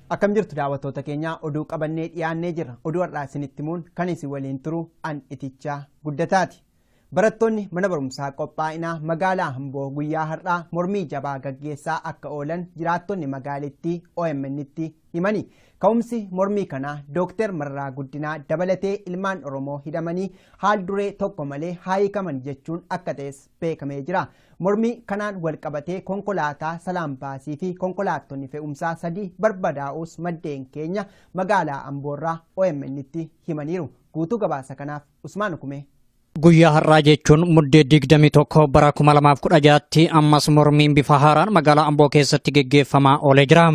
Akkam jirtu daawwattoota keenya oduu qabannee dhiyaannee jira. Oduu har'aa isinitti himuun kan isin waliin turu an Itichaa Guddataati. Barattoonni mana barumsaa qophaa'inaa magaalaa Amboo guyyaa har'aa mormii jabaa gaggeessaa akka oolan jiraattonni magaalittii OMN'tti himani. Ka'umsi mormii kanaa Dr. Marraa Guddinaa dabalatee ilmaan Oromoo hidhamanii haal duree tokko malee haayikaman jechuun akka ta'es beekamee jira. Mormii kanaan wal qabatee konkolaataa Salaam Baasii fi konkolaattonni fe'umsaa 3 barbadaa'us maddeen keenya magaalaa Amboorraa OMN'tti himaniiru. Guutuu gabaasa kanaaf Usmaan Hukumee. Guyyaa har'aa jechuun muddee 21 bara 2016tti ammas mormiin bifa haaraan magaalaa Amboo keessatti geggeeffamaa oolee jira.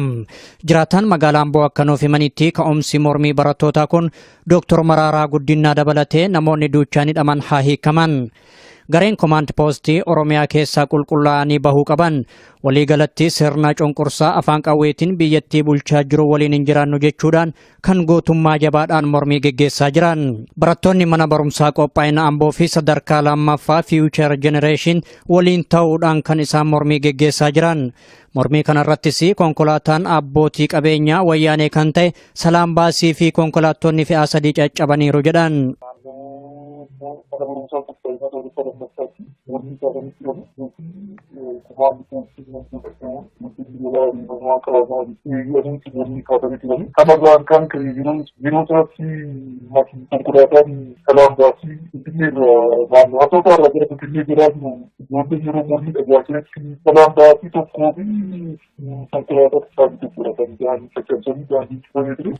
Jiraataan magaalaa Amboo akka nuuf himanitti ka'umsi mormii barattootaa kun Dr. Marraa Guddinaa dabalatee namoonni duuchaan hidhaman haa hiikaman. Gareen Command Post Oromiyaa keessaa qulqullaa'anii bahuu qaban waliigalatti sirna cunqursaa afaan qawweetiin biyyattii bulchaa jiru waliin hin jiraannu jechuudhaan kan gootummaa jabaadhaan mormii geggeessaa jiran. Barattoonni mana barumsaa qophaa'ina Amboo fi sadarkaa lammaffaa Future Generation waliin ta'uudhaan kan isaan mormii geggeessaa jiran. Mormii kanarrattis konkolaataan abbootii qabeenyaa wayyaanee kan ta'e Salaam Baasii fi konkolaattonni fe'aa 3 caccabaniiru jedhan.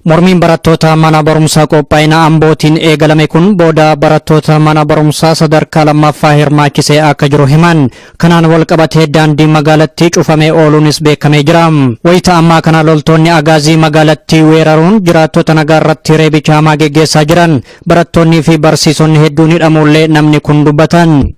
Mormiin barattoota mana barumsaa qophaa'ina Ambootiin eegalame kun booda barattoota mana barumsaa sadarkaa lammaffaa hirmaachisee akka jiru himan. Kanaan wal qabatee daandii magaalattii cufamee ooluunis beekamee jira. Wayita ammaa kana loltoonni agaazii magaalattii weeraruun jiraattota nagaa irratti reebicha hamaa geggeessaa jiran. Barattoonnii fi barsiisonni hedduun hidhamuullee namni kun dubbatan.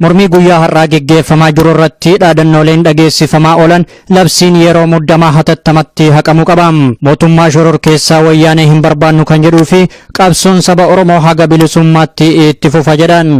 Mormii guyyaa har'aa geggeeffamaa jiru irratti dhaadannooleen dhageessifamaa oolan labsiin yeroo muddamaa hatattamatti haqamuu qaba. Mootummaa shororkeessaa wayyaanee hin barbaannu kan jedhuu fi qabsoon saba Oromoo haga bilisummaatti itti fufa jedhan.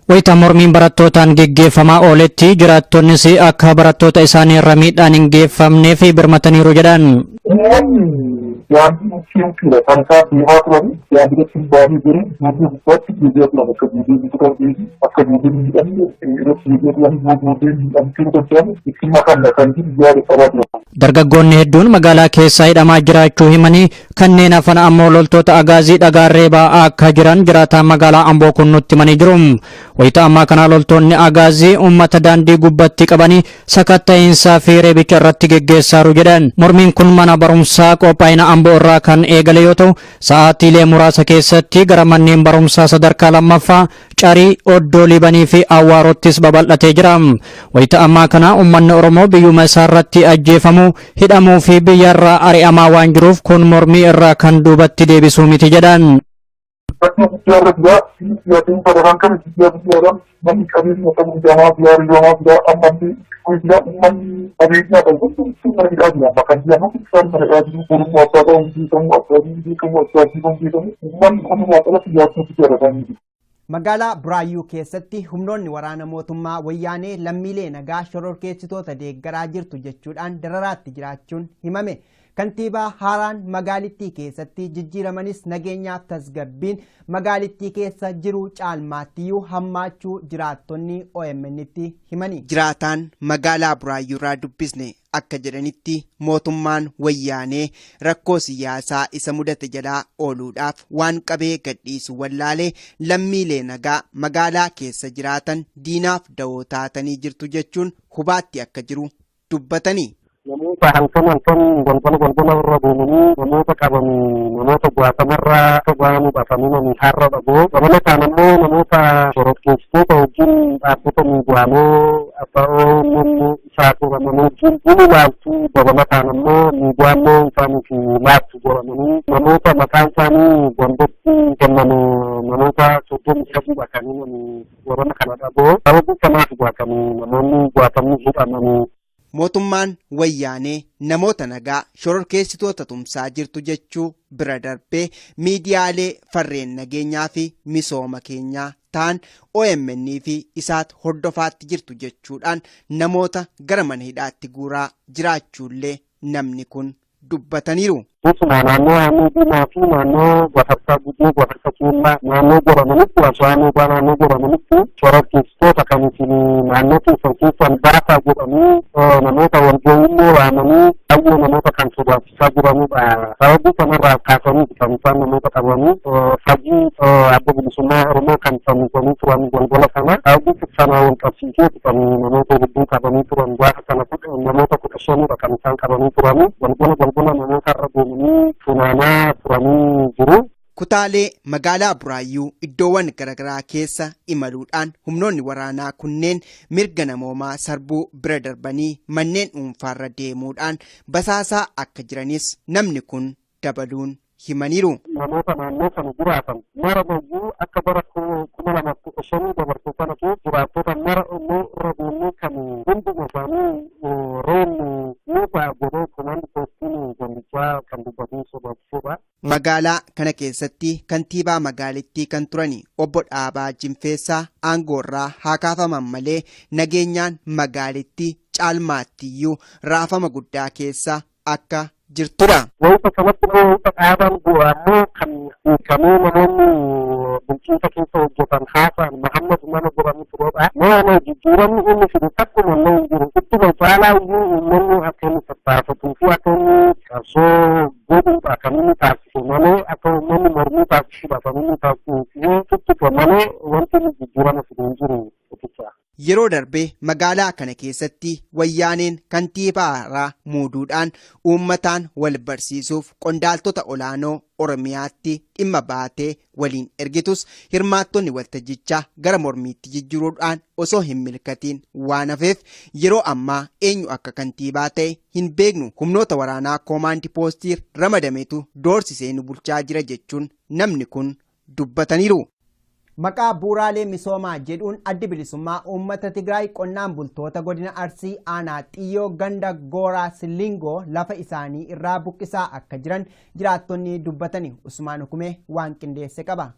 Wayita mormiin barattootaan geggeeffamaa ooletti jiraattonnis akka barattoota isaanii irra miidhaan hin geeffamneef birmataniiru jedhan. Dargaggoonni hedduun magaalaa keessaa hidhamaa jiraachuu himanii kanneen hafan ammoo loltoota agaazii dhagaarree ba'aa akka jiran jiraataan magaalaa Amboo kun nutti himanii jiru. Wayita ammaa kana loltoonni agaazii uummata daandii gubbatti qabanii sakatta'iinsaa fi reebicha irratti geggeessaaru jedhan. Mormiin kun mana barumsaa qophaa'ina Amboo irraa kan eegale yoo ta'u sa'aatiilee muraasa keessatti gara manneen barumsaa sadarkaa lammaffaa Carii, Oddoo Liibanii fi Awwaarottis babal'atee jira. Wayita ammaa kana uummanni Oromoo biyyuma isaa irratti ajjeefamuu, hidhamuu fi biyyarraa ari'amaa waan jiruuf kun mormii irraa kan duubatti deebisuu miti jedhan. Magaalaa Buraayyuu keessatti humnoonni waraana mootummaa wayyaanee lammiilee nagaa shororkeessitoota deeggaraa jirtu jechuudhaan dararaatti jiraachuun himame. kantiibaa haaraan magaalittii keessatti jijjiiramanis nageenyaaf tasgabbiin magaalittii keessa jiru caalmaattiyyuu hammaachuu jiraattonni OMN'tti himanii. Jiraataan magaalaa Buraayyuurraa dubbisne akka jedhanitti mootummaan wayyaanee rakkoo siyaasaa isa mudate jalaa ooluudhaaf waan qabee gadhiisu wallaalee lammiilee nagaa magaalaa keessa jiraatan diinaaf da'oo taatanii jirtu jechuun hubaatti akka jiru dubbatanii. Namoota halkan golgola irra deemanii namoota qabanii namoota bu'aatamarraa ta'anii baafamanii har'a dhaboo dabalataan immoo namoota shororkeessitoota wajjin dhaabbatanii bu'aanoo abba'oo namni isaa turamanii wajjin ilaaltuu dabalataan immoo miidiyaannoo isaaniif laattu godhamanii namoota maqaan isaanii gondotti kennamu namoota 33 baatanii warana kana dhaboo sababii kanaaf bu'aatanii namoonni bu'aatamni jedhamanii. Mootummaan wayyaanee namoota nagaa shororkeessitoota tumsaa jirtu jechuu bira darbee miidiyaalee farreen nageenyaa fi misooma keenyaa ta'an OMN fi isaat hordofaatti jirtu jechuudhaan namoota gara mana hidhaatti guuraa jiraachuullee namni kun dubbataniiru. Naannoo Hamiidinaa fi naannoo Gwafarsaa Gujee Gwafarsa Keellaa naannoo godhamanitti Waswaanee naannoo godhamanitti shororkeessitoota kan isin naannoo keessan baasaa jedhanii namoota walga'iillee waamanii baay'ee namoota kan sodaachisaa jiranidha. Sababii kanarraa kaasanii kan isaan namoota qabanii fajii adda bilisummaa Oromoo kan fannifamanii turan golgola sana sababii sana wal qabsiisee kan namoota hedduu qabanii turan gaafa sana namoota 15 kan isaan qabanii turanii golgola namoota irra funaanaa turanii jiru. Kutaalee magaalaa Buraayyuu iddoowwan garaagaraa keessa imaluudhaan humnoonni waraanaa kunneen mirga namoomaa sarbuu bira darbanii manneen dhuunfaarra deemuudhaan basaasaa akka jiranis namni kun dabaluun himaniiru. Namoota naannoo sana jiraatan mara bayyuu akka bara 2015 dabarsee sana keessa jiraattota mara immoo irra deemnee kan hunduma isaanii roonni nuufa godhee komaandi poostiin gandichaa kan dubbatee sodaachisudha. Magaalaa kana keessatti kantiibaa magaalittii kan turani obbo Dhaabaa Jinfeessaa aangoorraa haa kaafaman malee nageenyaan magaalittii caalmaattiyyuu raafama guddaa keessa akka jirtudha. Wayita kanatti immoo wayita dhaabaan bu'aammoo kan hiikamee namoonni bulchiinsa keessa hojjetan haasaan Mahammad mana godhamu turedha. Nama jijjiiramni inni fidu takkuma illee hin jiru. Ittuma caalaa iyyuu uummanni akka inni tattaafatuu fi akka inni qabsoo godhuudha kan inni taasise malee akka uummanni mormii taasisuudha kan inni taasise tuttuqa malee wanti inni jijjiirama fidu hin jiru. Yeroo darbee magaalaa kana keessatti wayyaaneen kantiibaa muuduudhaan uummataan wal barsiisuuf qondaaltota olaanoo Oromiyaatti dhimma baatee waliin ergitus hirmaattonni waltajjichaa gara mormiitti jijjiiruudhaan osoo hin milkatiin waan hafeef yeroo ammaa eenyu akka kantiibaa ta'e hin beeknu humnoota waraanaa koomaandi poostii ramadametu doorsisee nu bulchaa jira jechuun namni kun dubbataniiru. Maqaa bu'uuraalee misoomaa jedhuun addi bilisummaa uummata Tigraay qonnaan bultoota godina Arsii aanaa Xiyyoo ganda Gooraa Silingoo lafa isaanii irraa buqqisaa akka jiran jiraattonni dubbatanii Usmaan Hukumee waan qindeesse qaba.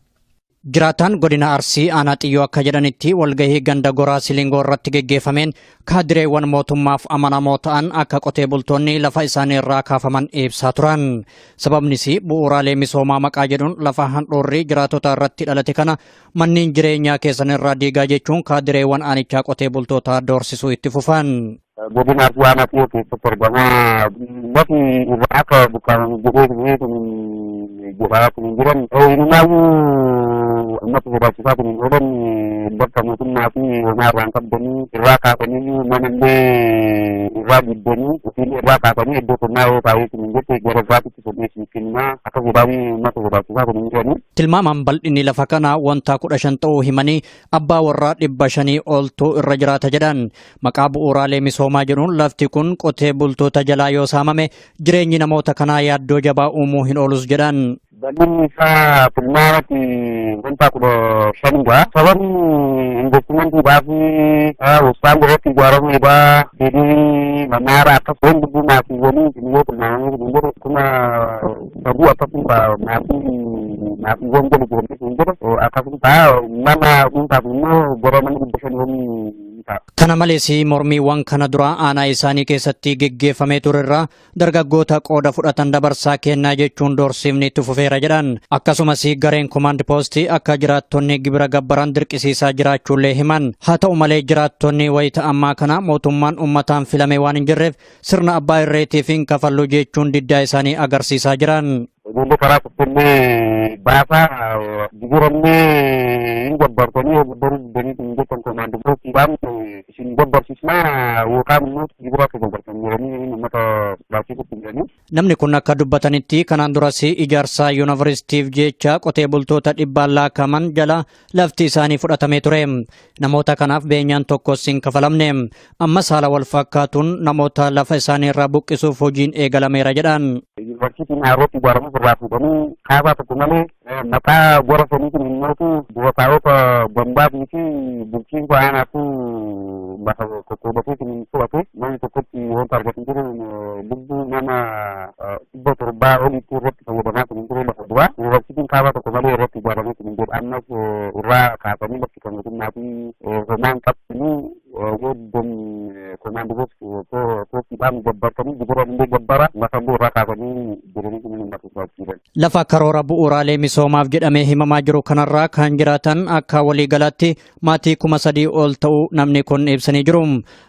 Jiraataan godina Arsii aanaa Xiyyoo akka jedhanitti walgahii ganda Gooraa Silingoo irratti geggeeffameen kaadireewwan mootummaaf amanamoo ta'an akka qotee bultoonni lafa isaanii irraa kaafaman ibsaa turan. Sababnis bu'uuraalee misoomaa maqaa jedhuun lafa handhuurrii jiraatota irratti dhalate kana manneen jireenyaa keessan irraa diigaa jechuun kaadireewwan aanichaa qotee bultoota doorsisuu itti fufan. Godina Arsii aanaa Xiyyoo keessatti argamaa lafi irraa akka buqqaan jedhee kun jiran amma sodaachisaa kun oolan bakka mootummaa fi homaa irraan qabdanii irraa kaasanii manallee irraa jibbanii ofiin irraa kaasanii iddoo qonnaa yoo taa'ee kun jette gara irraatitti sodeessi kennaa akka sodaanii uummata sodaachisaa kun hin jirani. Tilmaamaan bal'inni lafa kanaa wanta 15 ta'uu himanii abbaa warraa 500 oltu irra jiraata jedhan. Maqaa bu'uuraalee misoomaa jedhuun lafti kun qotee bultoota jalaa yoo saamame jireenyi namoota kanaa yaaddoo jabaa uumuu hin oolus jedhan. Bal'inni isaa tilmaamatti wanta 15dha. Sababni investimentii baasii wasaan irratti ijaaramuudha. Deedii manaara akkas wanti bunaa fi waliin biyyoota tilmaamanii hin jiru. Kuma sabuu akkasuma maatiiwwan godhu goomti hin jiru. Akkasuma mana dhuunfaaf immoo gara mana 500 ta'a. Kana malees mormiiwwan kana dura aanaa isaanii keessatti geggeeffamee turerra dargaggoota qooda fudhatan dabarsaa kennaa jechuun doorsiifni itti fufeera jedhan. Akkasumas gareen komaand poostii akka jiraattonni gibira gabbaran dirqisiisaa jiraachuullee himan. Haa ta'u malee jiraattonni wayita ammaa kana mootummaan uummataan filame waan hin jirreef sirna abbaa irreetiif hin kafallu jechuun diddaa isaanii agarsiisaa jiran. Ijoollee karaa tokkollee baasaa gibirallee hin gabbartanii guddaruu diddanii hin jettan komaandi poostiidhaan isin gabbarsisnaa yookaan immoo gibira akka gabbartan jedhanii uummata baasisuutti jedhanii. Namni kun akka dubbatanitti kanaan duras ijaarsa yuunivarsiitiif jecha qotee bultoota dhibbaan laakaman jala lafti isaanii fudhatamee ture. Namoota kanaaf beenyaan tokkos hin kafalamne. Ammas haala wal fakkaatuun namoota lafa isaanii irraa buqqisuuf hojiin eegalameera jedhan. Yuunivarsiitiin Haarootti ijaaramuuf irraa fuudhanii kaabaa tokko malee maqaa gora saniitiin hin mootu bootaawota bombaatii fi bulchiinsa aanaatu lafa qoqqoodateetiin hin to'ate namni tokkotti wanta argatan jiru lubbuu nama 700 olitti irratti fayyadamaa kan hin ture lafa duraa yuunivarsiitiin kaabaa tokko malee irratti ijaarameetiin hin jedhu ammas irraa kaasanii bakki kan mootummaa fi homaan qabsanii yooddoon komaandi poostiidhaan gabbartanii gibira illee gabbara lafa irraa kaasanii jiranii kun hin matuufaachiidhan. Lafa karoora bu'uuraalee misoomaaf jedhamee himamaa jiru kanarraa kan jiraatan akka waliigalaatti maatii 3,000 ol ta'uu namni kun ibsanii jiru.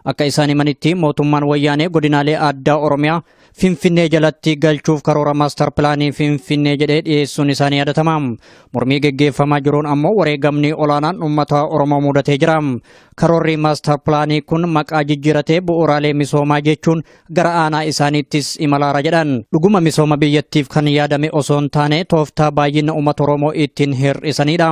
Akka isaan himanitti mootummaan wayyaanee godinaalee addaa Oromiyaa Finfinnee jalatti galchuuf karoora maastar pilaanii Finfinnee jedhee dhiyeessuun isaanii yaadatama. Mormii geggeeffamaa jiruun ammoo wareegamni olaanaan uummata Oromoo mudatee jira. Karoorri maastar pilaanii kun maqaa jijjiiratee bu'uuraalee misoomaa jechuun gara aanaa isaaniittis imalaara jedhan. Dhuguma misooma biyyattiif kan yaadame osoo hin taane tooftaa baay'ina uummata Oromoo ittiin hir'isanidha.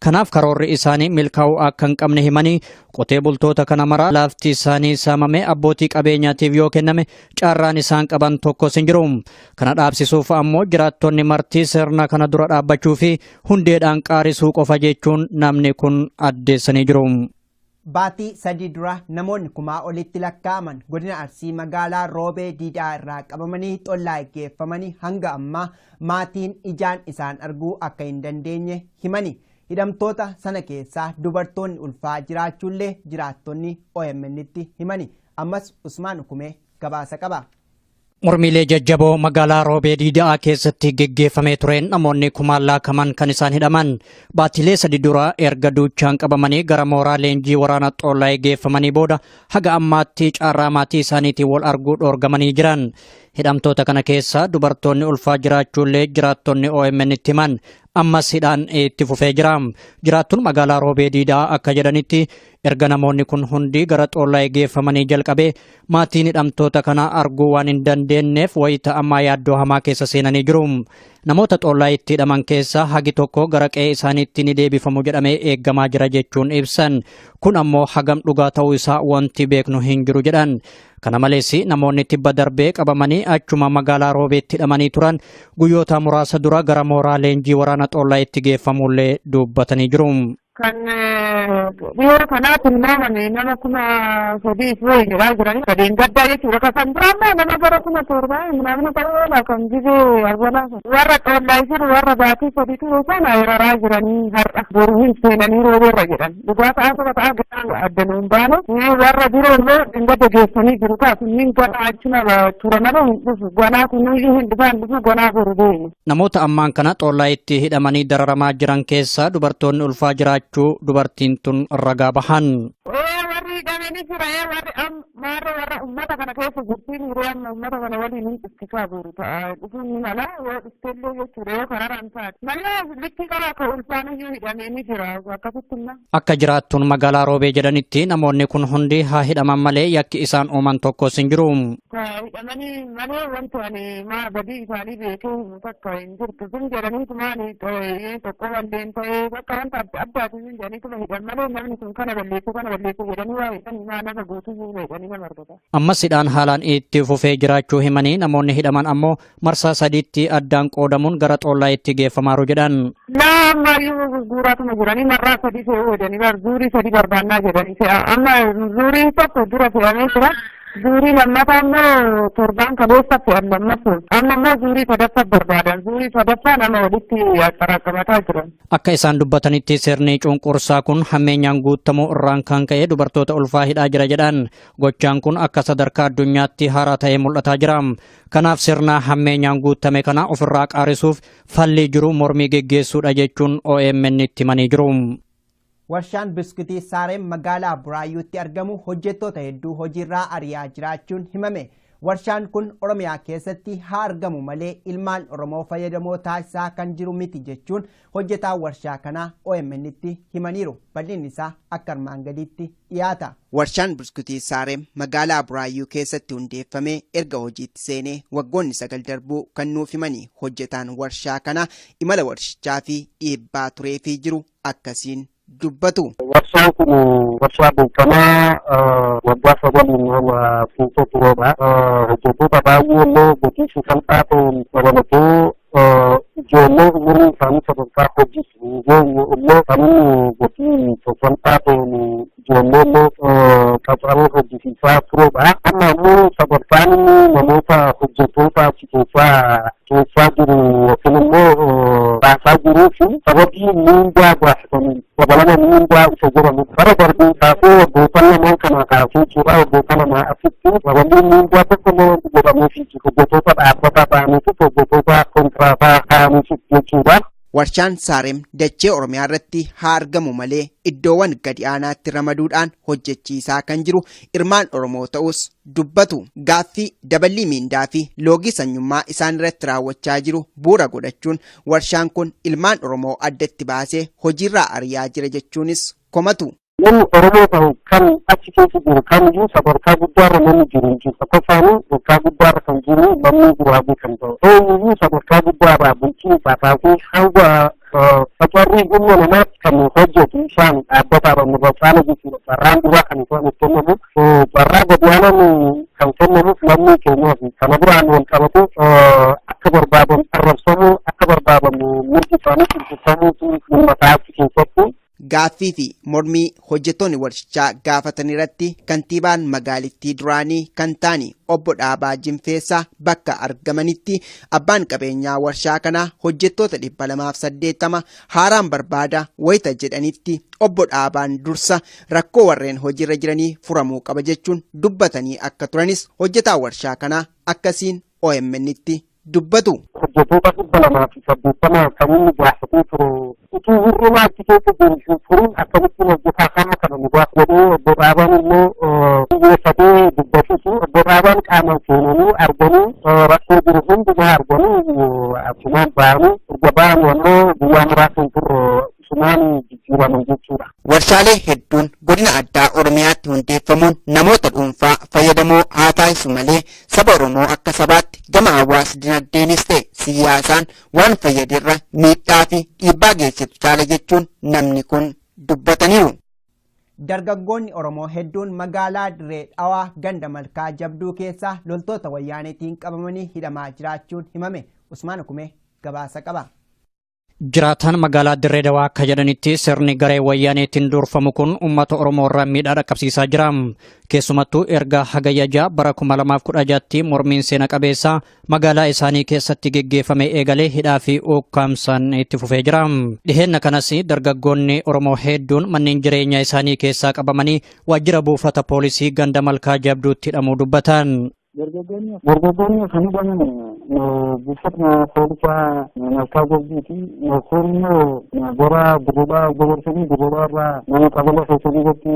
Kanaaf karoorri isaanii milkaa'uu akka hin qabne himanii qotee bultoota kana mara lafti isaanii saamamee abbootii qabeenyaatiif yoo kenname carraan isaan qaban tokkos hin jiru. Kana dhaabsisuuf ammoo jiraattonni martii sirna kana dura dhaabbachuu fi hundeedhaan qaarisuu qofa jechuun namni kun addeessanii jiru. Baatii 3 dura namoonni 1,000 olitti lakkaa'aman godina Arsii magaalaa Roobee Diidaa irraa qabamanii xollaa geeffamanii hanga ammaa maatiin ijaan isaan arguu akka hin dandeenye himani. Hidhamtoota sana keessaa dubartoonni ulfaa jiraachuullee jiraattonni OMN'tti himani. Ammas Usmaan Hukumee gabaasa qaba. Mormiilee jajjaboo magaalaa Roobee Diidaa keessatti geggeeffamee tureen namoonni 1,000 laakaman kan isaan hidhaman. Baatilee 3 dura erga duuchaan qabamanii gara mooraa leenjii waraana xollaa geeffamanii booda haga ammaatti carraa maatii isaaniitiin wal arguu dhoorgamanii jiran. Hidhamtoota kana keessa dubartoonni ulfaa jiraachuullee jiraattonni OMN'tti himan. Ammas hidhaan itti fufee jira. Jiraattuun magaalaa Roobee Diidaa akka jedhanitti erga namoonni kun hundi gara xollaa geeffamanii jalqabee maatiin hidhamtoota kana arguu waan hin dandeenyeef wayita ammaa yaaddoo hamaa keessa seenanii jiru. Namoota xollaa itti hidhaman keessa hagi tokko gara qe'ee isaaniitti ni deebifamu jedhamee eeggamaa jira jechuun ibsan. Kun ammoo hagam dhugaa ta'uu isaa wanti beeknu hin jiru jedhan. Kana malees namoonni tibba darbee qabamanii achuma magaalaa Roobeetti hidhamanii turan guyyoota muraasa dura gara mooraa leenjii waraana xollaa itti geeffamullee dubbatanii jiru. Kan dhiyoo kanaa tilmaamame nama 3,000 jedhaa jiranii sadeen gaddaa jechuudha. Kan biraammoo nama bara 7,000 namni ta'uu kan jibee argonaa warra xollaa jiru warra baatii 3 sana hiraraa jiranii har'a boruu hin seenanii roobeerra jedhan. Dhugaa ta'aa ta'aa addanuun baane warra biroo immoo dhingata geessanii jiru kaasuun gara achuma tura nama hin dhufu gonaa kunuyyuu hin dhufaan dhufu gonaa boru deemu. Namoota ammaan kana xollaa itti hidhamanii dararamaa jiran keessa dubartoonni ulfaa jiraachuu dubartiin tun ragaa bahan. Warri hidhamanii jira warra ummata kana keessa jirtiin hiriyaan ummata kana waliin hin istikaa buru ta'a dhufuun ni mala yoo dhufteellee jechuudha yoo kararaan taate malee litti karaa akka ulfaanayyuu hidhamee ni jira akkasittimma. Akka jiraattuun magaalaa Roobee jedhanitti namoonni kun hundi haa hidhaman malee yakki isaan uuman tokkos hin jiru. Hidhamanii malee wanti ani maa badii isaanii beekee takka hin jirtu sun jedhaniitu maali tokko balleen ta'ee bakka wanta addaati sun jedhaniituma hidhan malee namni sun kana balleessu jedhanii waa hidhan maa nama guutuu hidhanii nama argata. Ammas hidhaan haalaan itti fufee jiraachuu himanii namoonni hidhaman ammoo marsaa 3tti addaan qoodamuun gara xollaa itti geeffamaaru jedhan. Naammayyuu guuraatuma jiranii marraa 3 fe'uu jedhanii zuurii 3 barbaannaa jedhanii amma zuuriin tokko dura fe'amee jira. Zuurii lammataa immoo torbaan kaleessatti annammatu. Amma immoo zuurii sadaffaa barbaadan. Zuurii sadaffaa nama walitti xaraqqabataa jiran. Akka isaan dubbatanitti sirni cunqursaa kun hammeenyaan guutamuu irraan kan ka'e dubartoota ulfaa hidhaa jira jedhan. Gochaan kun akka sadarkaa addunyaatti haaraa ta'ee mul'ataa jira. Kanaaf sirna hammeenyaan guutame kana ofirraa qaarisuuf falli jiru mormii geggeessuudha jechuun OMN itti himanii jiru. Warshaan biskitii Saarem magaalaa Buraayyuutti argamu hojjettoota hedduu hojiirraa ari'aa jiraachuun himame. Warshaan kun Oromiyaa keessatti haa argamu malee ilmaan Oromoo fayyadamoo taasisaa kan jiru miti jechuun hojjetaa warshaa kanaa OMN itti himaniiru. Bal'inni isaa akka armaan gadiitti dhiyaata. Warshaan biskitii Saarem magaalaa Buraayyuu keessatti hundeeffamee erga hojiitti seenee waggoonni 9 darbuu kan nuuf himanii hojjetaan warshaa kana imala warshichaa fi dhiibbaa tureefii jiru akkasiin dubbatu. Warshaan kun warshaa beekamaa waggaa 9 fuuldura tureedha. Hojjettoota baay'ee illee gatii salphaa ta'een dabalatee ijoollee umurii isaanii sadarkaa hojjetu illee kan inni gatii salphaa ta'een ijoollee illee qacaree hojjisiisaa tureedha. Amma immoo sadarkaan namoota hojjettoota achi keessaa jiru yookiin immoo baasaa jiruu fi sababii miindaa baafatanii dabalama miindaa isa jedhamu bara darbee kaasee hojjetan namoota kana kaasee jira hojjetan namaa asitti sababii miindaa tokko namoota jedhamuufi hojjettoota dhaabbataa ta'aniif hojjettoota kontiraataa ta'aniif jechuudha. Warshaan Saarem dachee Oromiyaa irratti haa argamu malee iddoowwan gadi aanaatti ramaduudhaan hojjechiisaa kan jiru ilmaan Oromoo ta'us dubbatu. Gaaffii daballii miindaa fi loogii sanyummaa isaan irratti raawwachaa jiru bu'uura godhachuun warshaan kun ilmaan Oromoo addatti baasee hojiirraa ari'aa jira jechuunis komatu. Namni Oromoo ta'u kan achi keessa jiru kamiyyuu sadarkaa guddaarra namni jiru hin jiru. Akka isaanii sadarkaa guddaarra kan jiru namni jiraatu kan ta'u. Eenyuyyuu sadarkaa guddaarraa bulchiinsaa taasee hanga facarrii humna namaatti kan hojjetu isaan dhaabbataadhaan irra caala jechuudha. Carraan duraa kan isaan kennamu carraa gadi'aanan kan kennamuuf lammii keenyaaf kana biraan wal qabate akka barbaadan arrabsamuu akka barbaadan mirgi isaanii cimsifamuutu dhimmataa achi keessatti. Gaaffii fi mormii hojjettoonni warshichaa gaafatan irratti kantiibaan magaalittii duraanii kan ta'ani obbo Dhaabaa Jinfeessaa bakka argamanitti abbaan qabeenyaa warshaa kanaa hojjettoota 280 haaraan barbaada wayita jedhanitti obbo Dhaabaan dursa rakkoo warreen hojiirra jiranii furamuu qaba jechuun dubbatanii akka turanis hojjetaa warshaa kanaa akkasiin OMN itti dubbatu. Hojjettoota 280 kan inni gaafatee ture utuu hir'ina achi keessa jiru furuun akkamittiin hojjetaa kana kana nu gaaf jedhee obbo Dhaabaan immoo xiyyeeffatee dubbatuufi obbo Dhaabaan qaamaan seenanii arganii rakkoo jiru hundumaa arganii asumaan ba'anii erga ba'an immoo guyyaa muraasa hin turre asumaan jijjiiraman jechuudha. Warshaalee hedduun godina addaa Oromiyaatti hundeeffamuun namoota dhuunfaa fayyadamoo haa taasisu malee saba Oromoo akka sabaatti gama hawaasa dinagdeenis ta'e siyaasaan waan fayyadirra miidhaa fi dhiibbaa geessisu caala jechuun namni kun dubbataniiru. Dargaggoonni Oromoo hedduun magaalaa Dirree Dhawaa ganda malkaa jabduu keessaa loltoota wayyaaneetiin qabamanii hidhamaa jiraachuun himame. Usmaan Kumee gabaasa qaba. Jiraataan magaalaa Dirree Dhawaa akka jedhanitti sirni garee wayyaaneetiin durfamu kun uummata Oromoo irraa miidhaa dhaqqabsiisaa jira. Keessumattuu erga hagayya bara 2016tti mormiin seena qabeessa magaalaa isaanii keessatti geggeeffame eegalee hidhaa fi ukkaamsaan itti fufee jira. Dhiheenna kanas dargaggoonni Oromoo hedduun manneen jireenyaa isaanii keessaa qabamanii waajjira buufata poolisii ganda malkaa jabduutti hidhamuu dubbatan. Dargaggoonni kan hidhaman buufata poolisaa malkaa jabduuti. Kun immoo gara Dirree goborsanii Dirree irraa nama qabala keessatti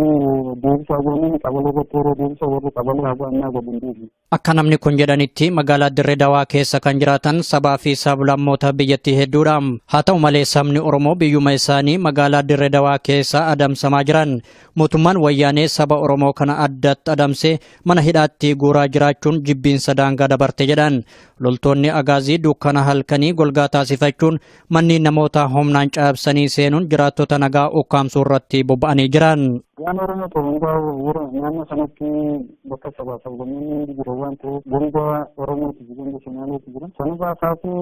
deemsa agoonii qabala irratti yeroo deemsa warri qabala hawwaannaa godhin deebi. Akka namni kun jedhanitti magaalaa Dirree Dhawaa keessa kan jiraatan sabaa fi sablammoota biyyattii hedduudha. Haa ta'u malee sabni Oromoo biyyuma isaanii magaalaa Dirree Dhawaa keessa adamsamaa jiran. Mootummaan wayyaanee saba Oromoo kana addatti adamsee mana hidhaatti guuraa jiraachuu jibbiinsa daangaa dabarte jedhan. Loltoonni agaazii dukkana halkanii golgaa taasifachuun manneen namoota humnaan cabsanii seenuun jiraattota nagaa ukkaamsuu irratti bobba'anii jiran. Waan Oromoo ta'uu yeroo naannoo sanatti bakka sabaa sablammoonni jiru waan ta'eef gongaa Oromooti gonga Somaaleeti jira. Sanarraa kaasee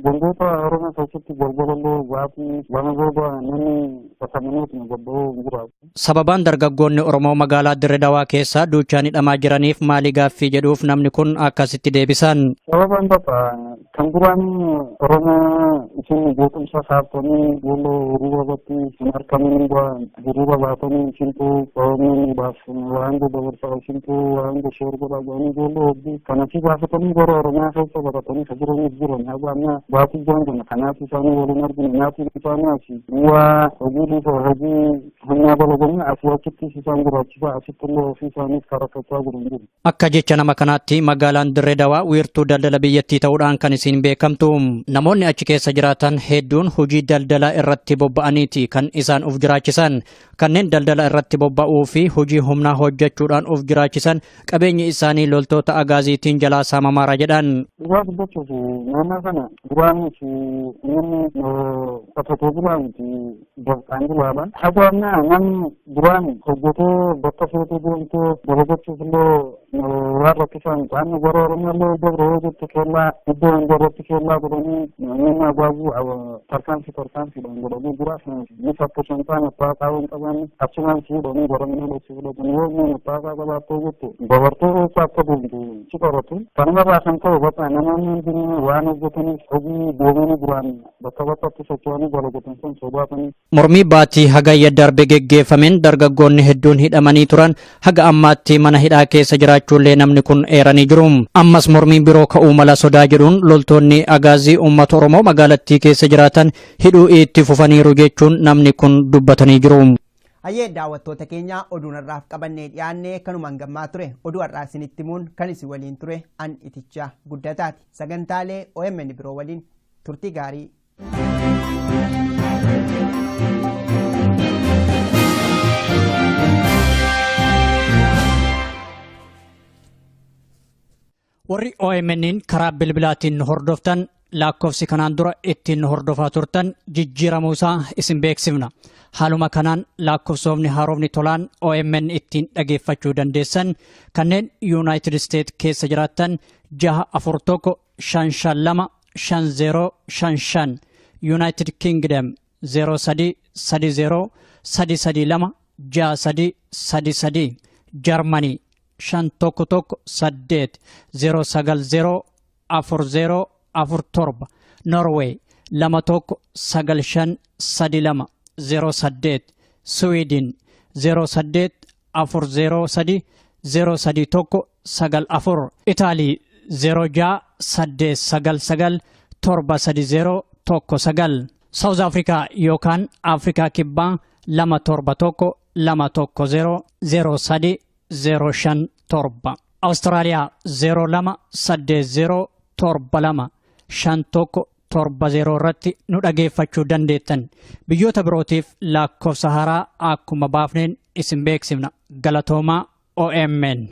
gongoota Oromoo keessatti golgolollee waatii waan gooba namni qotamaniitiin bobba'ee jira. Sababaan dargaggoonni Oromoo magaalaa Dirree Dawaa keessa duuchaan hidhamaa jiraniif maali gaaffii jedhuuf namni kun akkasitti deebisan. Sababaan bakka kan duraan Oromoo isin beekumsa saaftanii yeroo hiriira irratti hin argamin hiriira baatanii isintu Oromoon waan dabarsaa isintu waan sheerga baay'anii ijoollee hedduu kanatti baafatanii gara Oromiyaa keessa baratanii kan jiraniif jiran habaannaa baatii joongana kanaaf isaanii waliin argina nyaatiin isaanii asii waa hojii humnaa dalaganii asii achitti isaan jiraachisaa asitti illee ofii isaaniif karakkachaa jiran jiru. Akka jecha nama kanaatti magaalaan Dirree Dawaa wiirtuu daldala biyyattii ta'uudhaan kan isiin beekamtu. Namoonni achi keessa jiraatan hedduun hojii daldalaa irratti bobba'aniiti kan isaan of jiraachisan. Kanneen daldala irratti bobba'uu fi hojii humnaa hojjechuudhaan of jiraachisan qabeenyi isaanii loltoota agaaziitiin jalaa saamamaara jedhan. Dhugaa dubbachuuf naannoo kana duraanis namni qotatee jiraanti dabqaan jiraadha. Hajaannaa namni duraan hojjetee bakka feetee deemtee dalagachuuf illee waan rakkisaan qaamni gara Oromiyaallee dabre yoo jettu keellaa iddoo hunda irratti keellaa godhanii namni agaazii tarkaanfiidhaan godhamee jira. Ni fakkishan ta'an abbaa qaawwan qaban achumaan siidhanii godhamanii dhoksii fudhatan yoo inni abbaa qaa qabaattee jettu dabartee keessaa akka deemtu si qoratu. Kanuma baasan ta'u bakka namoonni hundinuu waan hojjetaniif hojii deemanii duraan bakka bakkatti socho'anii dalagatan sun sodaatanii. Mormii baatii hagayya darbe geggeeffameen dargaggoonni hedduun hidhamanii turan haga ammaatti mana hidhaa keessa jiraachuullee namni kun eeranii jiru. Ammas mormiin biroo ka'uu mala sodaa jedhuun loltoonni agaazii uummata Oromoo magaalattii keessa jiraatan hidhuu itti fufaniiru jechuun namni kun dubbatanii jiru. Hayyee daawwattoota keenya oduun har'aaf qabannee dhiyaannee kanumaan gammaa ture oduu har'aa isinitti himuun kan isin waliin ture an itichaa guddataati. Sagantaalee OMN biroo waliin turtii gaarii. Warri OMN'n karaa bilbilaatiin hordoftan lakkoofsi kanaan dura ittiin hordofaa turtan jijjiiramuusaa isin beeksifna. Haaluma kanaan lakkoofsofni haaromni tolaan OMN ittiin dhageeffachuu dandeessan kanneen United States keessa jiraattan 641 552 5055 United Kingdom 0330 332 6333 Germany 511 090 40 47 Norway 2195 32 08 Sweden 08 403 031 94 Italy 06 899 730 19 South Africa yookaan Afrikaa Kibbaa 271 210 03 057 Australia 02 80 72 51 70 irratti nu dhageeffachuu dandeettan. Biyyoota birootiif lakkoofsa haaraa akkuma baafneen isin beeksifna. Galatoomaa OMN.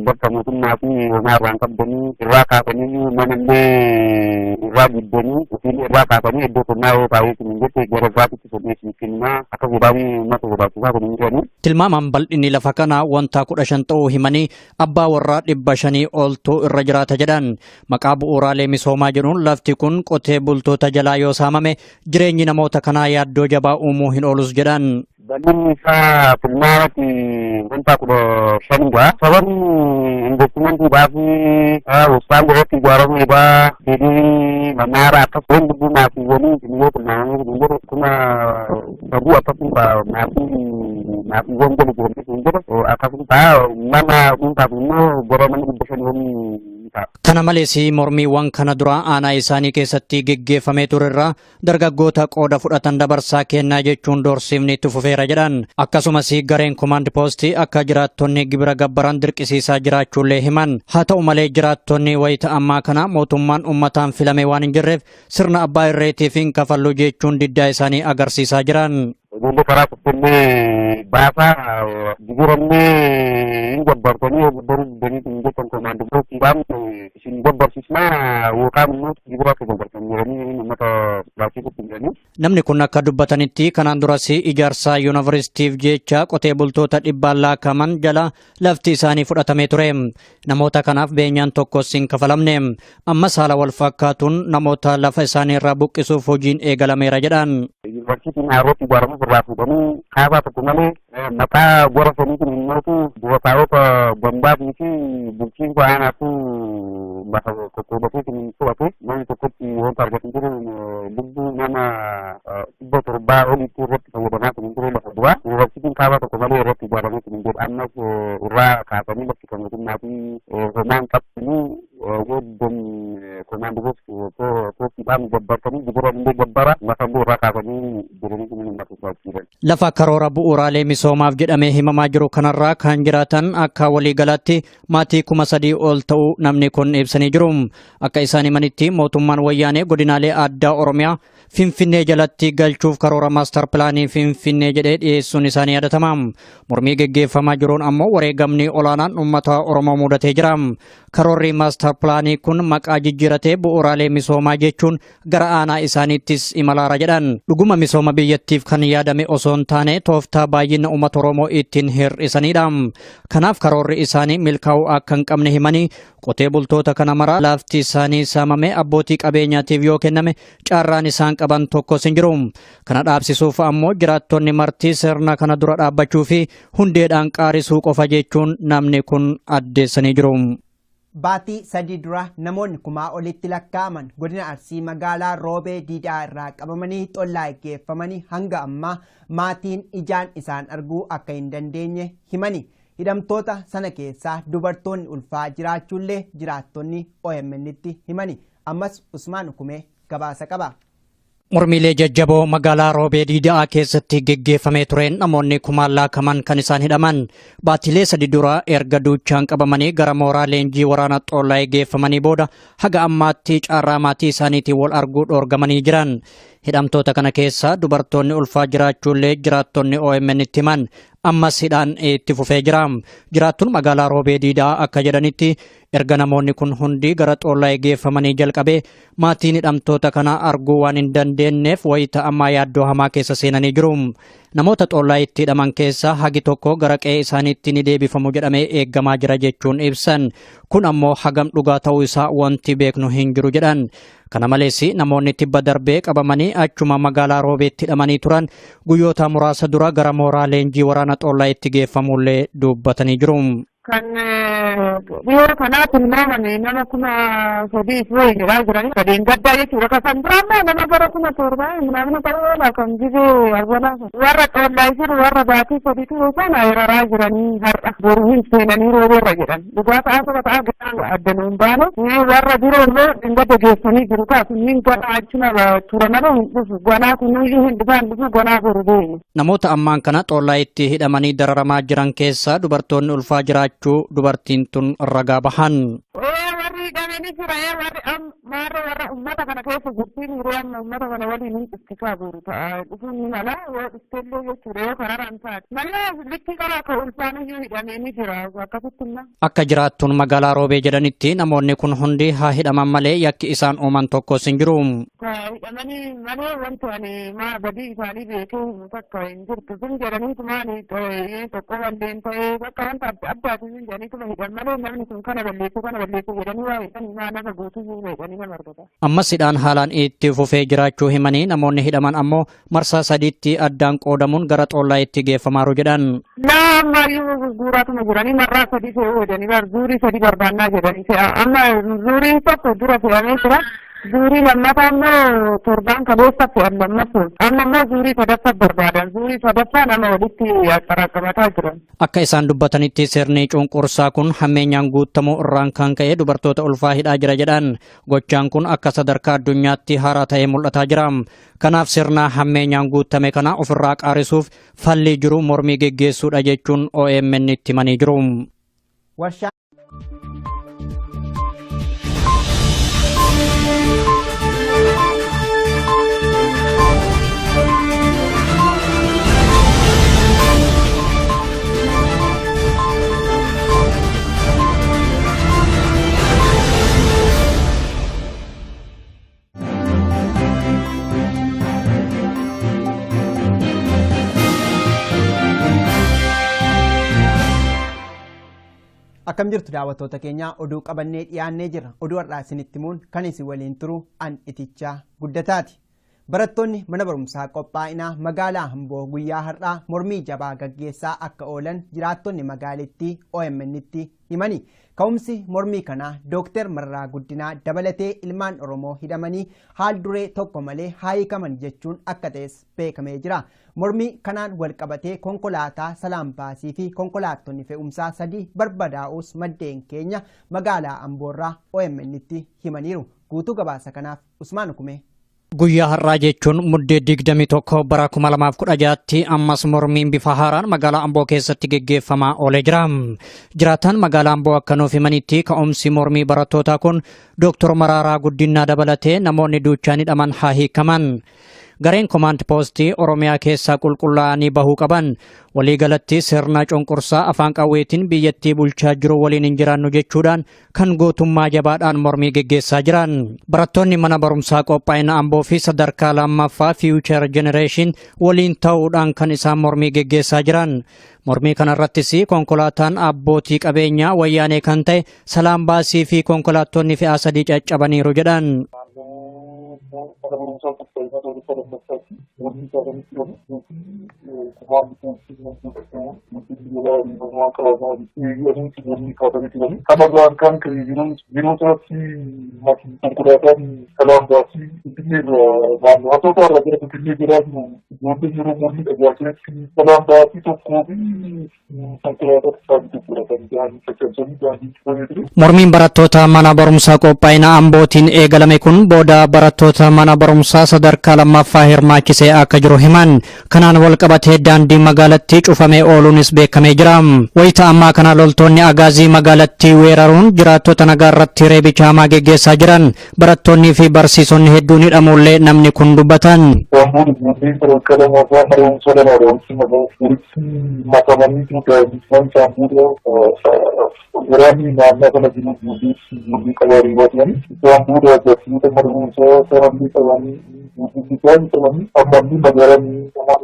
bakka mootummaa fi homaarraan qabdanii irraa kaafanii manallee irraa guddanii ofiillee irraa kaafanii iddoo qonnaa yoo taa'ee kun jette gara baatitti sobeessi kennumaa akka godhamu uummata godhaachisaa kun jedhanii. Tilmaamaan bal'inni lafa kanaa wanta 15 ta'uu himanii abbaa warraa 500 oltu irra jiraata jedhan. Maqaa bu'uuraalee misoomaa jedhuun lafti kun qotee bultoota jalaa yoo saamame jireenyi namoota kanaa yaaddoo jabaa uumuu hin oolus jedhan. Bal'inni isaa tilmaamatti wanta 15 sababni investimentii baasii ustaan godhatti ijaaramu egaa fedhii manaara akkasumas guddinaa fi walii biyyoota tilmaamanii kun jedhu kuma saduu akkasuma maafiiwwan godhu jedhamte kun jedhu akkasuma mana dhuunfaaf immoo gara mana 500 isaa. Kana malees mormiiwwan kana dura aanaa isaanii keessatti geggeeffamee turerra dargaggoota qooda fudhatan dabarsaa kennaa jechuun doorsiifni itti fufeera jedhan. Akkasumas gareen komaand poostii akka jiraattonni gibira gabbaran dirqisiisaa jiraachuullee himan. Haa ta'u malee jiraattonni wayita ammaa kana mootummaan uummataan filame waan hin jirreef sirna abbaa irreetiif hin kafallu jechuun diddaa isaanii agarsiisaa jiran. Ijoollee karaa tokkollee baasaa jijjiirannee hin gabbartanii gabbaruu dandanii hin jettan komaand poostiidhaan isin gabbarsiisnaa yookaan immoo jibira akka gabbartan jedhanii uummata baasisuutti jiranii. Namni kun akka dubbatanitti kanaan duras ijaarsa yuunivarsiitiif jecha qotee bultoota dhibbaan laakaman jala lafti isaanii fudhatamee ture. Namoota kanaaf beenyaan tokkos hin kafalamne. Ammas haala wal fakkaatuun namoota lafa isaanii irraa buqqisuuf hojiin eegalameera jedhan. Yuunivarsiitiin Haarootti ijaaramuuf irraa fuudhanii kaabaa tokko malee maqaa gora saniitiin himmootu bootaawota bombaatii fi bulchiinsa aanaatu lafa qoqqoobateetiin fudhate namni tokkotti wanta argatan jiru lubbuu nama 700 olitti irratti fayyadamaa kan ture lafa duraa yuunivarsiitiin kaabaa tokko malee irratti ijaaramee kan jedhu ammas irraa kaasanii bakki kan mootummaa fi homaan qabsanii woddon komaand poostiidhaan gabbartanii jibira illee gabbara lafa irraa kaasanii jiranii kan hin bakka lafa karoora bu'uuraalee misoomaaf jedhamee himamaa jiru kanarraa kan jiraatan akka waliigalaatti maatii 3,000 ol ta'uu namni kun ibsanii jiru. Akka isaan himanitti mootummaan wayyaanee godinaalee addaa Oromiyaa Finfinnee jalatti galchuuf karoora maastar pilaanii Finfinnee jedhee dhiyeessuun isaanii yaadatama. Mormii geggeeffamaa jiruun ammoo wareegamni olaanaan uummata Oromoo mudatee jira. Karoorri maastar pilaanii kun maqaa jijjiiratee bu'uuraalee misoomaa jechuun gara aanaa isaaniittis imalaara jedhan. Dhuguma misooma biyyattiif kan yaadame osoo hin taane tooftaa baay'ina uummata Oromoo ittiin hir'isanidha. Kanaaf karoorri isaanii milkaa'uu akka hin qabne himanii qotee bultoota kana mara lafti isaanii saamame abbootii qabeenyaatiif yoo kenname carraan isaan qaban tokkos hin jiru. Kana dhaabsisuuf ammoo jiraattonni martii sirna kana dura dhaabbachuu fi hundeedhaan qaarisuu qofa jechuun namni kun addeessanii jiru. Baatii 3 dura namoonni 1,000 olitti lakkaa'aman godina Arsii magaalaa Roobee Diidaa irraa qabamanii xollaa geeffamanii hanga ammaa maatiin ijaan isaan arguu akka hin dandeenye himani. Hidhamtoota sana keessaa dubartoonni ulfaa jiraachuullee jiraattonni OMN'tti himani. Ammas Usmaan Kumee gabaasa qaba. Mormiilee jajjaboo magaalaa Roobee Diidaa keessatti geggeeffamee tureen namoonni 1,000 laakaman kan isaan hidhaman. Baatilee 3 dura erga duuchaan qabamanii gara mooraa leenjii waraana xollaa geeffamanii booda haga ammaatti carraa maatii isaaniitiin wal arguu dhoorgamanii jiran. Hidhamtoota kana keessa dubartoonni ulfaa jiraachuullee jiraattonni OMN'tti himan. Ammas hidhaan itti fufee jira. Jiraattuun magaalaa Roobee Diidaa akka jedhanitti erga namoonni kun hundi gara xollaa geeffamanii jalqabee maatiin hidhamtoota kana arguu waan hin dandeenyeef wayita ammaa yaaddoo hamaa keessa seenanii jiru. Namoota xollaa itti hidhaman keessa hagi tokko gara qe'ee isaaniitti ni deebifamu jedhamee eeggamaa jira jechuun ibsan. Kun ammoo hagam dhugaa ta'uu isaa wanti beeknu hin jiru jedhan. Kana malees namoonni tibba darbee qabamanii achuma magaalaa Roobeetti hidhamanii turan guyyoota muraasa dura gara mooraa leenjii waraana xollaa itti geeffamullee dubbatanii jiru. Kan dhiyoo kanaa tilmaamame nama 3,000 wayii jedhaa jiranii sadeen gaddaa jechuudha. Kan biraammoo nama gara 7,000 namni ta'uu kan jibee awwalaa warra xollaa jiru warra baatii 3 sana hiraraa jiranii har'a boru hin seenanii roobeerra jedhan. Dhugaa ta'aa ta'aa addanuun baane warra biroo immoo dhingada geessanii jiru ta'a kunniin gona achuma turanama hin dhufu gonaa kunniin hin dhufan dhufu gonaa boru deemu. Namoota ammaan kana xollaa itti hidhamanii dararamaa jiran keessa dubartoonni ulfaa jiraachuu dubartiin tun ragaa bahan. Warri hidhamanii jira warra ummata kana keessa gurtiin hiriyaan ummata kana waliin hin ittisaa jiru ta'a dhufuun ni mala yoo dhufteellee jechuudha yoo kararaan taate malee likkii karaa akka ulfaaniyyuu hidhamee ni jira akkasitti immoo. Akka jiraattuun magaalaa Roobee jedhanitti namoonni kun hundi haa hidhaman malee yakki isaan uuman tokkos hin jiru. Hidhamanii malee wanti ani badii isaanii beekee takka hin jirtu sun jedhanii tumaani tokko waldeen ta'ee bakka wanta adda addaatiin hin jedhanii tuma hidhan malee namni sun kana balleessuu jedhanii waa hidhanii maa nama guutuu jedhanii nama argata. Ammas hidhaan haalaan itti fufee jiraachuu himanii namoonni hidhaman ammoo marsaa 3tti addaan qoodamuun gara xollaa itti geeffamaaru jedhan. Naammayyuu guuraatuma jiranii marraa 3 fe'uu jedhanii zuurii 3 barbaannaa jedhanii amma zuurii tokko dura fe'amee jira Zurii lammataa immoo torbaan kaleessa fe'an lammaffaa. Amma immoo zurii sadaffaa barbaadan. Zurii sadaffaa nama walitti xaraqqamataa jiran. Akka isaan dubbatanitti sirni cunqursaa kun hammeenyaan guutamuu irraan kan ka'e dubartoota ulfaa hidhaa jira jedhan. Gochaan kun akka sadarkaa addunyaatti haaraa ta'ee mul'ataa jira. Kanaaf sirna hammeenyaan guutame kana ofirraa qaarisuuf falli jiru mormii geggeessuudha jechuun OMN itti himanii jiru. Akkam jirtu daawwattoota keenya oduu qabannee dhiyaannee jira. Oduu har'aa isinitti himuun kan isin waliin turu an itichaa guddataati. Barattoonni mana barumsaa qophaa'inaa magaalaa Amboo guyyaa har'aa mormii jabaa gaggeessaa akka oolan jiraattonni magaalittii OMN'tti himani. Ka'umsi mormii kanaa Dr. Mararaa Guddinaa dabalatee ilmaan Oromoo hidhamanii haal duree tokko malee haa hiikaman jechuun akka ta'es beekamee jira. Mormii kanaan wal qabatee konkolaataa Salaam Baasii fi konkolaattonni fe'umsaa 3 barbadaa'us maddeen keenya magaalaa Amboorraa OMN'tti himaniiru. Guutuu gabaasa kanaaf Usmaan Kumee. Guyyaa har'aa jechuun muddee 21 bara 2016tti ammas mormiin bifa haaraan magaalaa Amboo keessatti geggeeffamaa oolee jira. Jiraataan magaalaa Amboo akka nuuf himanitti ka'umsi mormii barattootaa kun Dr. Mararaa Guddinaa dabalatee namoonni duuchaan hidhaman haa hiikaman. Gareen Command Post Oromiyaa keessaa qulqullaa'anii bahuu qaban waliigalatti sirna cunqursaa afaan qawweetiin biyyattii bulchaa jiru waliin hin jiraannu jechuudhaan kan gootummaa jabaadhaan mormii geggeessaa jiran. Barattoonni mana barumsaa qophaa'ina Amboo fi sadarkaa lammaffaa Future Generation waliin ta'uudhaan kan isaan mormii geggeessaa jiran. Mormii kanarrattis konkolaataan abbootii qabeenyaa wayyaanee kan ta'e Salaam Baasii fi konkolaattonni fe'aa 3 caccabaniiru jedhan. Mormiin barattoota mana barumsaa qophaa'ina Ambootiin eegalame kun booda barattoota mana barumsaa sadarkaa lammaffaa hirmaachisee akka jiru himan. Kanaan wal qabatee daandii magaalattii cufamee ooluunis beekamee jira. Wayita ammaa kana loltoonni agaazii magaalattii weeraruun jiraattota nagaa irratti reebicha hamaa geggeessaa jiran. Barattoonnii fi barsiisonni hedduun hidhamuullee namni kun dubbatan.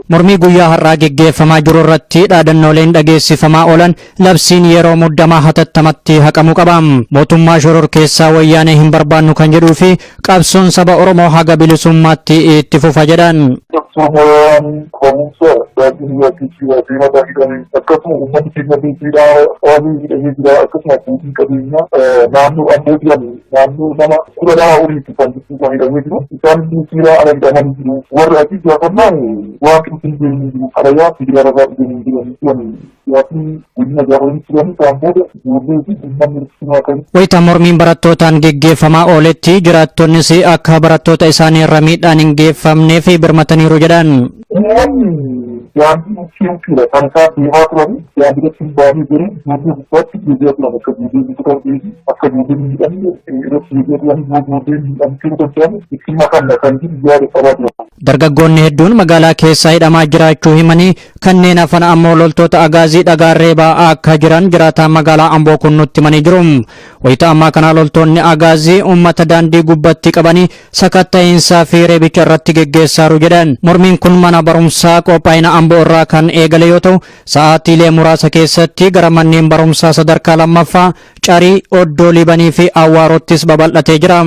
Mormii guyyaa har'aa geggeeffamaa jiru irratti dhaadannooleen dhageessifamaa oolan labsiin yeroo muddamaa hatattamatti haqamuu qaba. Mootummaa shororkeessaa wayyaanee hin barbaannu kan jedhuu fi qabsoon saba Oromoo haga bilisummaatti itti fufa jedhan. Wayita mormiin barattootaan geggeeffamaa ooletti jiraattonnis akka barattoota isaanii irra miidhaan hin geeffamnee fi birmataniiru jedhan. Dargaggoonni hedduun magaalaa keessaa hidhamaa jiraachuu himanii kanneen hafan ammoo loltoota agaazii dhagaarree ba'aa akka jiran jiraataan magaalaa Amboo kun nutti himanii jiru. Wayita ammaa kana loltoonni agaazii uummata daandii gubbatti qabanii sakatta'iinsaa fi reebicha irratti geggeessaaru jedhan. Mormiin kun mana barumsaa qophaa'ina Amboo irraa kan eegale yoo ta'u sa'aatiilee muraasa keessatti gara manneen barumsaa sadarkaa lammaffaa Carii, Oddoo Liibanii fi Awwaarottis babal'atee jira.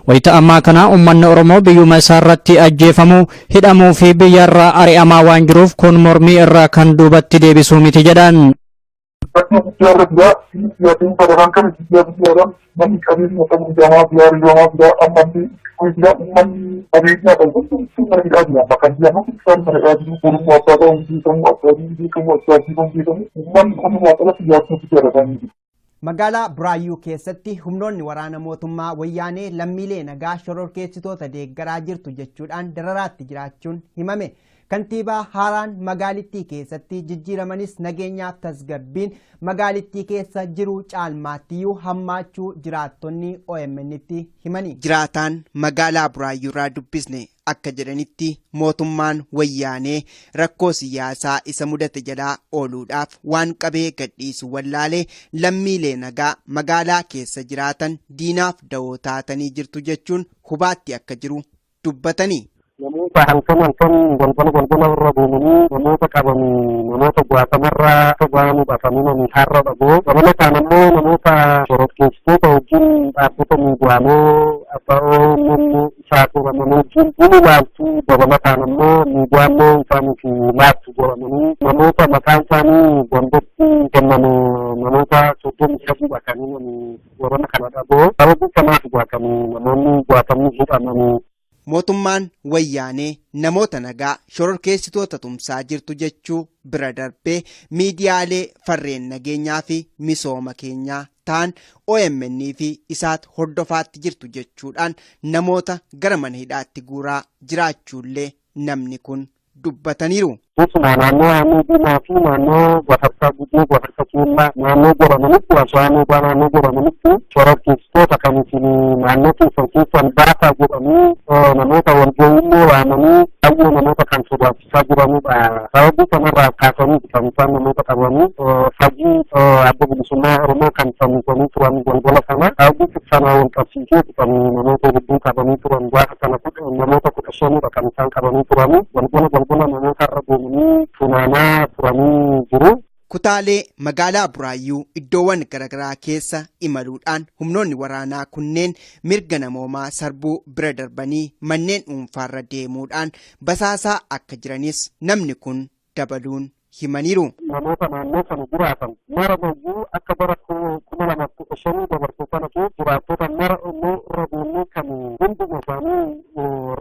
Wayita ammaa kana uummanni Oromoo biyyuma isaa irratti ajjeefamuu, hidhamuu fi biyyarraa ari'amaa waan jiruuf kun mormii irraa kan duubatti deebisuu miti jedhan. Bakki guddaa irra yaatiin sadarkaan kana guddaadhaan namni qabeenya qabu jamaa biraa ammanni uummanni qabeenyaa qabu mana hidhaa jira bakka jedhamu isaan mana hidhaa jiru borummaa abbaa ta'uun beekamu abbaatiin beekamu abbaatiin beekamu uummanni kun waaqalatti yaaduu jaallatanii. Magaalaa Buraayyuu keessatti humnoonni waraana mootummaa wayyaanee lammiilee nagaa shororkeessitoota deeggaraa jirtu jechuudhaan dararaatti jiraachuun himame. Kantiibaa haaraan magaalittii keessatti jijjiiramanis nageenyaaf tasgabbiin magaalittii keessa jiru caalmaattiyyuu hammaachuu jiraattonni OMN'tti himani. Jiraataan magaalaa Buraayyuurraa dubbisne akka jedhanitti mootummaan wayyaanee rakkoo siyaasaa isa mudate jalaa ooluudhaaf waan qabee gadhiisu wallaalee lammiilee nagaa magaalaa keessa jiraatan diinaaf da'oo taatanii jirtu jechuun hubaatti akka jiru dubbatanii. Namoota halkan galgala irra deemanii namoota qabanii namoota bu'aatamarraa ta'anii baafamanii har'a dhaboo dabalataan ammoo namoota shororkeessitoota wajjin dhaabbata miidiyaalee abba'oo namni isaa turamanii wajjin inni laaltuu dabalataan ammoo miidiyaalee isaaniif laattu jedhamanii namoota maqaan isaanii gondotti kenname namoota 33 bakanii warana kana dhaboo sababii kanaaf bu'atanii namoonni bu'atamni hidhamanii. Mootummaan wayyaanee namoota nagaa shororkeessitoota tumsaa jirtu jechuu bira darbee miidiyaalee farreen nageenyaa fi misooma keenyaa ta'an OMN fi isaat hordofaatti jirtu jechuudhaan namoota gara mana hidhaatti guuraa jiraachuullee namni kun dubbataniiru. Keessumaa naannoo Haamiidinaa fi naannoo Gafarsaa Gujii Gafarsa Kiillaa naannoo jedhamanitti Ashaanuu naannoo jedhamanitti shororkeessitoota kan isin naannoo keessan baasaa jedhanii namoota walga'iillee waamanii baay'ee namoota kan sodaachisaa jiranidha. Sababii kanarraa kaasanii kan isaan namoota qabanii fajii adda bilisummaa Oromoo kan fannifamanii turan galgala sana sababii sana wal qabsiisee kan namoota hedduu qabanii turan gaafa sana namoota 15 kan isaan qabanii turanii galgala namoota irra funaanaa turanii jiru. Kutaalee magaalaa Buraayyuu iddoowwan garaagaraa keessa imaluudhaan humnoonni waraanaa kunneen mirga namoomaa sarbuu bira darbanii manneen dhuunfaarra deemuudhaan basaasaa akka jiranis namni kun dabaluun himaniiru. Namoota naannoo sana jiraatan mara bayyuu akka bara 2015 dabarsuu kana keessa jiraattota mara immoo irra deemnee kan hunduma isaanii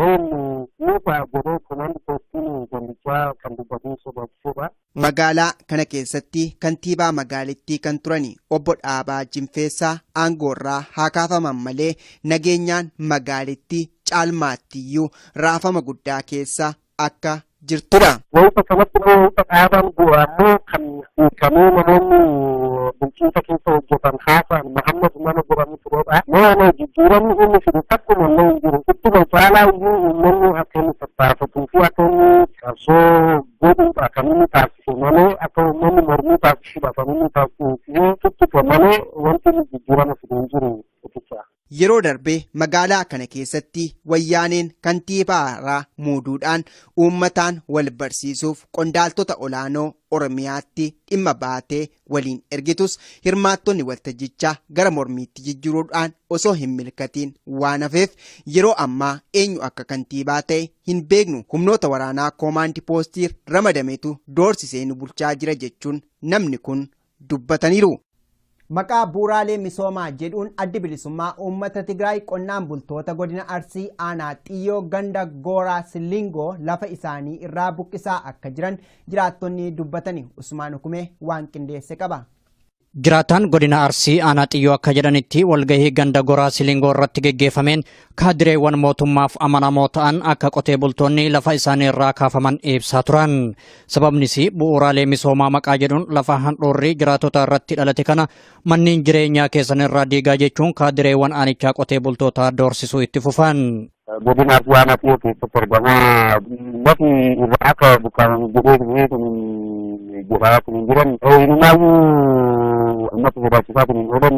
roonni nuufa godhee kumaan poostiin gandichaa kan dubbatuu sodaachisuudha. Magaalaa kana keessatti kantiibaa magaalittii kan turani obbo Dhaabaa Jinfeessaa aangoorraa haa kaafaman malee nageenyaan magaalittii caalmaattiyyuu raafama guddaa keessa akka jirtudha. Wayita kanatti wayita dhaabaan bu'aammoo kan hiikamee namoonni bulchiinsa keessa hojjetan haasaan Mahammad mana jedhamu tureedha. Nama jijjiiramni inni fidu takkuma illee hin jiru. Ittuma caalaa iyyuu uummanni akka inni tattaafatuu fi akka inni qabsoo godhuudha kan inni taasisu malee akka uummanni mormii taasisuudha kan inni taasisu tuttuqa malee wanti inni jijjiirama fidu hin jiru. Yeroo darbee magaalaa kana keessatti wayyaaneen kantiibaa muuduudhaan uummataan wal barsiisuuf qondaaltota olaanoo Oromiyaatti dhimma baatee waliin ergitus hirmaattonni waltajjichaa gara mormiitti jijjiiruudhaan osoo hin milkatiin waan hafeef yeroo ammaa eenyu akka kantiibaa ta'e hin beeknu humnoota waraanaa koomaandi poostii ramadametu doorsisee nu bulchaa jira jechuun namni kun dubbataniiru. Maqaa bu'uuraalee misoomaa jedhuun addi bilisummaa uummata Tigraay qonnaan bultoota godina Arsii aanaa Xiyyoo ganda Gooraa Silingoo lafa isaanii irraa buqqisaa akka jiran jiraattonni dubbatanii Usmaan Hukumee waan qindeesse qaba. Jiraataan godina Arsii aanaa Xiyyoo akka jedhanitti walgahii ganda Gooraa Silingoo irratti geggeeffameen kaadireewwan mootummaaf amanamoo ta'an akka qotee bultoonni lafa isaanii irraa kaafaman ibsaa turan. Sababnis bu'uuraalee misoomaa maqaa jedhuun lafa handhuurri jiraatota irratti dhalate kana manneen jireenyaa keessan irraa diigaa jechuun kaadireewwan aanichaa qotee bultootaa doorsisuu itti fufan. Godina Arsii aanaa Xiyyoo keessatti argamaa lafi irraa akka buqqaan jedhee jedhaa jiran. Amma sodaachisaa kun hin oolan